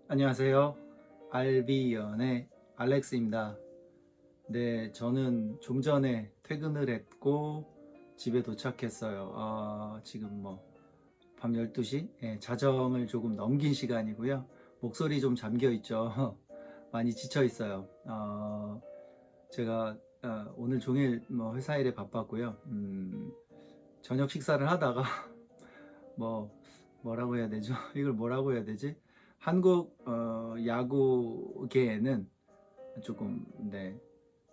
안녕하세요. 알비연의 알렉스입니다. 네, 저는 좀 전에 퇴근을 했고 집에 도착했어요. 지금 밤 12시? 예, 자정을 조금 넘긴 시간이고요. 목소리 좀 잠겨 있죠. 많이 지쳐 있어요. 제가 오늘 종일 회사 일에 바빴고요. 저녁 식사를 하다가 뭐 뭐라고 해야 되죠? 이걸 뭐라고 해야 되지? 한국 야구계에는 조금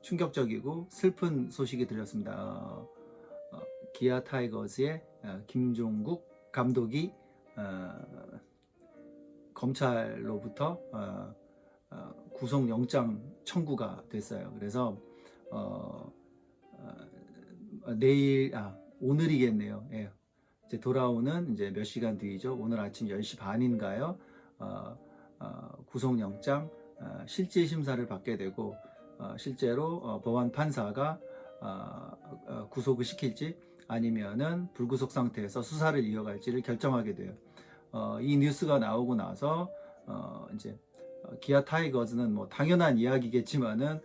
충격적이고 슬픈 소식이 들렸습니다. 기아 타이거즈의 김종국 감독이 검찰로부터 구속영장 청구가 됐어요. 그래서 어, 내일 오늘이겠네요. 예. 이제 돌아오는 이제 몇 시간 뒤이죠. 오늘 아침 10시 반인가요? 구속영장 실질 심사를 받게 되고 실제로 법원 판사가 구속을 시킬지 아니면은 불구속 상태에서 수사를 이어갈지를 결정하게 돼요. 이 뉴스가 나오고 나서 이제 기아 타이거즈는 뭐 당연한 이야기겠지만은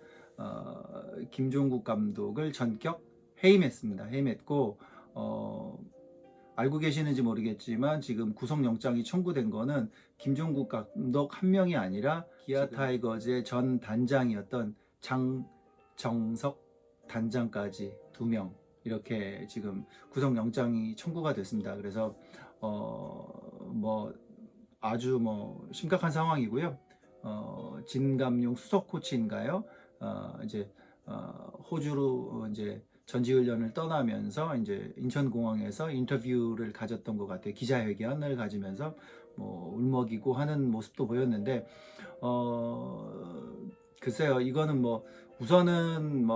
김종국 감독을 전격 해임했습니다. 해임했고 알고 계시는지 모르겠지만 지금 구속영장이 청구된 거는 김종국 감독 한 명이 아니라 기아 타이거즈의 전 단장이었던 장정석 단장까지 2명 이렇게 지금 구속영장이 청구가 됐습니다. 그래서 아주 심각한 상황이고요. 진감용 수석 코치인가요? 이제 호주로 이제 전지훈련을 떠나면서 이제 인천공항에서 인터뷰를 가졌던 것 같아요. 기자회견을 가지면서 울먹이고 하는 모습도 보였는데 글쎄요, 이거는 우선은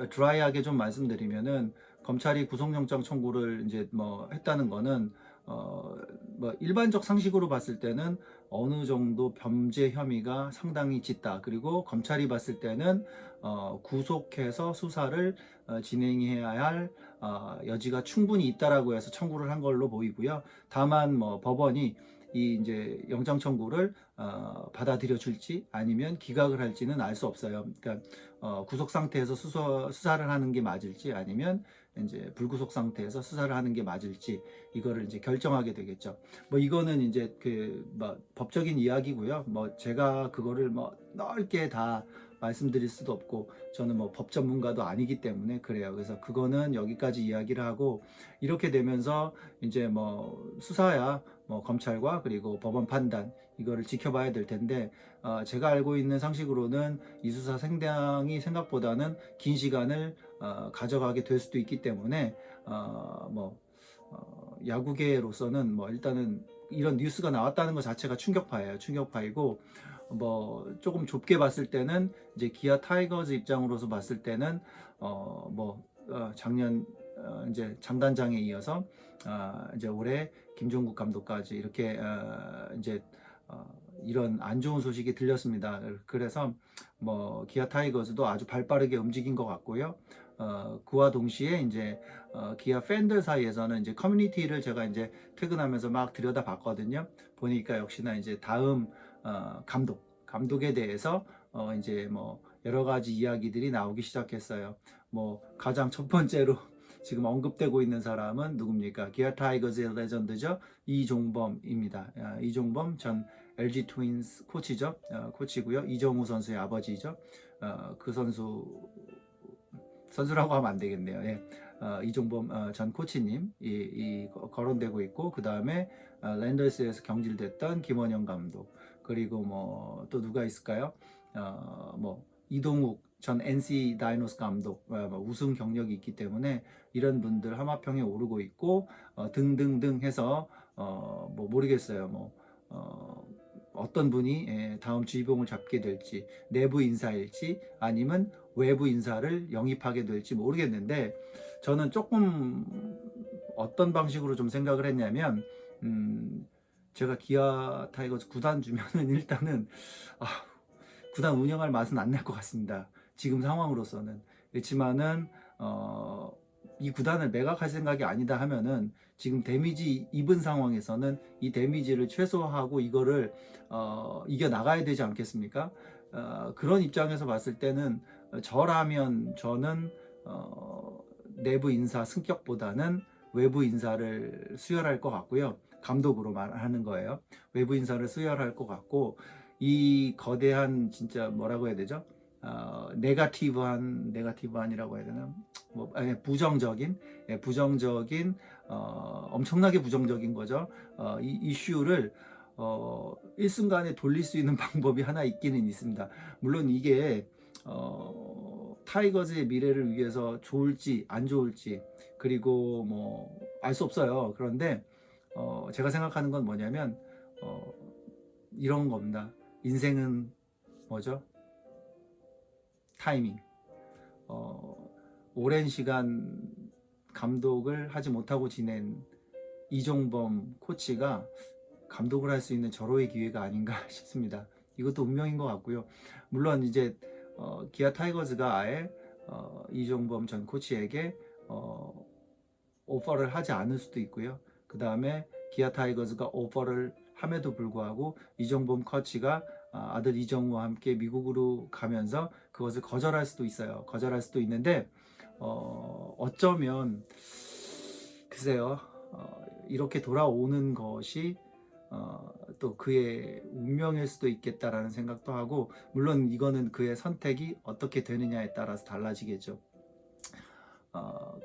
드라이하게 좀 말씀드리면은 검찰이 구속영장 청구를 이제 했다는 거는 일반적 상식으로 봤을 때는 어느 정도 범죄 혐의가 상당히 짙다. 그리고 검찰이 봤을 때는 구속해서 수사를 진행해야 할 여지가 충분히 있다라고 해서 청구를 한 걸로 보이고요. 다만 법원이 이 이제 영장 청구를 받아들여 줄지 아니면 기각을 할지는 알 수 없어요. 그러니까 구속 상태에서 수사를 하는 게 맞을지 아니면 이제 불구속 상태에서 수사를 하는 게 맞을지 이거를 이제 결정하게 되겠죠. 이거는 이제 법적인 이야기고요. 제가 그거를 넓게 다 말씀드릴 수도 없고 저는 법 전문가도 아니기 때문에 그래요. 그래서 그거는 여기까지 이야기를 하고 이렇게 되면서 이제 수사야 검찰과 그리고 법원 판단 이거를 지켜봐야 될 텐데 제가 알고 있는 상식으로는 이 수사 상당히 생각보다는 긴 시간을 가져가게 될 수도 있기 때문에 야구계로서는 일단은 이런 뉴스가 나왔다는 것 자체가 충격파이고 조금 좁게 봤을 때는 이제 기아 타이거즈 입장으로서 봤을 때는 작년 이제 장단장에 이어서 이제 올해 김종국 감독까지 이렇게 이제 이런 안 좋은 소식이 들렸습니다. 그래서 기아 타이거즈도 아주 발빠르게 움직인 것 같고요. 그와 동시에 이제 기아 팬들 사이에서는 이제 커뮤니티를 제가 이제 퇴근하면서 막 들여다봤거든요. 보니까 역시나 이제 다음 감독에 대해서 이제 여러 가지 이야기들이 나오기 시작했어요. 가장 첫 번째로 지금 언급되고 있는 사람은 누굽니까? 기아 타이거즈의 레전드죠. 이종범입니다. 이종범 전 LG 트윈스 코치죠. 코치고요. 이정우 선수의 아버지죠. 그 선수라고 하면 안 되겠네요. 예. 이종범 전 코치님 거론되고 있고 그 다음에 랜더스에서 경질됐던 김원영 감독 그리고 또 누가 있을까요? 이동욱 전 NC 다이노스 감독 우승 경력이 있기 때문에 이런 분들 하마평에 오르고 있고 등등등 해서 모르겠어요. 어떤 분이 다음 주의봉을 잡게 될지 내부 인사일지 아니면 외부 인사를 영입하게 될지 모르겠는데 저는 조금 어떤 방식으로 좀 생각을 했냐면 제가 기아 타이거즈 구단 주면은 일단은 구단 운영할 맛은 안 날 것 같습니다. 지금 상황으로서는. 그렇지만은 이 구단을 매각할 생각이 아니다 하면은 지금 데미지 입은 상황에서는 이 데미지를 최소화하고 이거를 이겨 나가야 되지 않겠습니까? 그런 입장에서 봤을 때는 저라면 저는 내부 인사 승격보다는 외부 인사를 수혈할 것 같고요. 감독으로 말하는 거예요. 외부 인사를 수혈할 것 같고 이 거대한 진짜 뭐라고 해야 되죠? 네가티브한이라고 해야 되나? 뭐 부정적인 부정적인 엄청나게 부정적인 거죠. 이 이슈를 일순간에 돌릴 수 있는 방법이 하나 있기는 있습니다. 물론 이게 타이거즈의 미래를 위해서 좋을지 안 좋을지 그리고 뭐 알 수 없어요. 그런데 제가 생각하는 건 뭐냐면 이런 겁니다. 인생은 뭐죠? 타이밍. 오랜 시간 감독을 하지 못하고 지낸 이종범 코치가 감독을 할 수 있는 절호의 기회가 아닌가 싶습니다. 이것도 운명인 것 같고요. 물론 이제 기아 타이거즈가 아예 이종범 전 코치에게 오퍼를 하지 않을 수도 있고요. 그 다음에 기아 타이거즈가 오퍼를 함에도 불구하고 이종범 코치가 아들 이정우와 함께 미국으로 가면서 그것을 거절할 수도 있어요. 거절할 수도 있는데 어쩌면 글쎄요. 이렇게 돌아오는 것이 또 그의 운명일 수도 있겠다라는 생각도 하고 물론 이거는 그의 선택이 어떻게 되느냐에 따라서 달라지겠죠.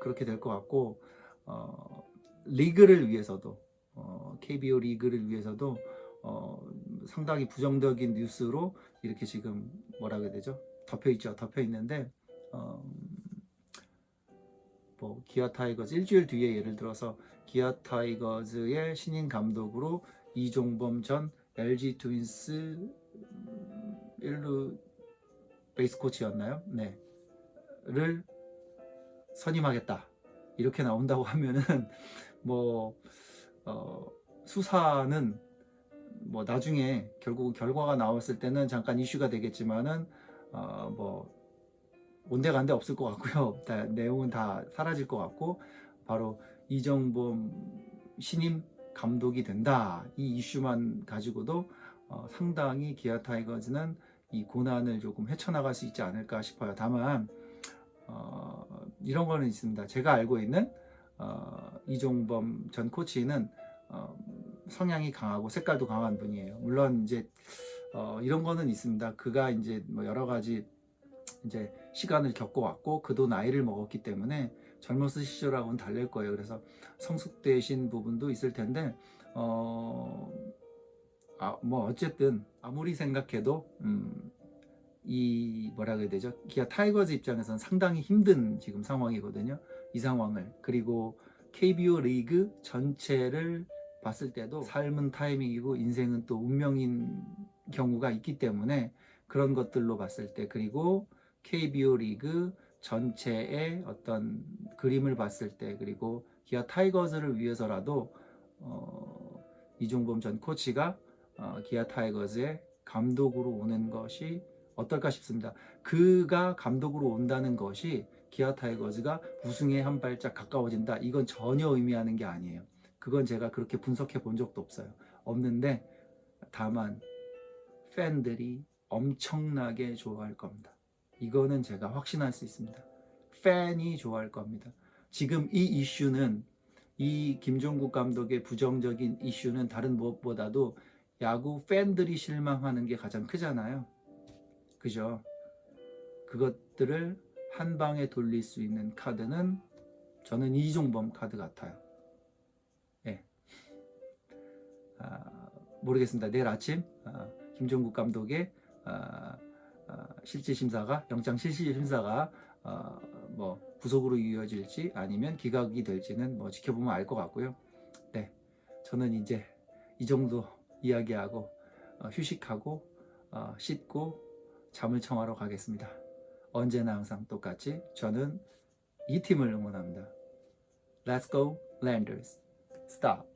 그렇게 될 것 같고 리그를 위해서도 KBO 리그를 위해서도 상당히 부정적인 뉴스로 이렇게 지금 뭐라 그래야 되죠? 덮여 있는데 뭐 기아 타이거즈 일주일 뒤에 예를 들어서 기아 타이거즈의 신인 감독으로 이종범 전 LG 트윈스 1루 베이스 코치였나요? 네. 를 선임하겠다. 이렇게 나온다고 하면은 뭐 수사는 뭐 나중에 결국 결과가 나왔을 때는 잠깐 이슈가 되겠지만은 뭐 온데간데 없을 것 같고요. 내용은 다 사라질 것 같고 바로 이정범 신임 감독이 된다 이 이슈만 가지고도 상당히 기아 타이거즈는 이 고난을 조금 헤쳐나갈 수 있지 않을까 싶어요. 다만 이런 거는 있습니다. 제가 알고 있는 이종범 전 코치는 성향이 강하고 색깔도 강한 분이에요. 물론 이제 이런 거는 있습니다. 그가 이제 뭐 여러 가지 이제 시간을 겪어왔고 그도 나이를 먹었기 때문에 젊었을 시절하고는 다를 거예요. 그래서 성숙되신 부분도 있을 텐데 뭐 어쨌든 아무리 생각해도 이 뭐라 그래야 되죠? 기아 타이거즈 입장에서는 상당히 힘든 지금 상황이거든요. 이 상황을 그리고 KBO 리그 전체를 봤을 때도 삶은 타이밍이고 인생은 또 운명인 경우가 있기 때문에 그런 것들로 봤을 때 그리고 KBO 리그 전체의 어떤 그림을 봤을 때 그리고 기아 타이거즈를 위해서라도 이종범 전 코치가 기아 타이거즈의 감독으로 오는 것이 어떨까 싶습니다. 그가 감독으로 온다는 것이 기아 타이거즈가 우승에 한 발짝 가까워진다. 이건 전혀 의미하는 게 아니에요. 그건 제가 그렇게 분석해 본 적도 없어요. 없는데 다만 팬들이 엄청나게 좋아할 겁니다. 이거는 제가 확신할 수 있습니다. 팬이 좋아할 겁니다. 지금 이 이슈는 이 김종국 감독의 부정적인 이슈는 다른 무엇보다도 야구 팬들이 실망하는 게 가장 크잖아요. 그죠? 그것들을 한 방에 돌릴 수 있는 카드는 저는 이종범 카드 같아요. 예. 모르겠습니다. 내일 아침 김종국 감독의 실질심사가 영장 실질심사가 뭐 구속으로 이어질지 아니면 기각이 될지는 뭐 지켜보면 알 것 같고요. 네, 저는 이제 이 정도 이야기하고 휴식하고 씻고 잠을 청하러 가겠습니다. 언제나 항상 똑같이 저는 이 팀을 응원합니다. Let's go Landers. Stop.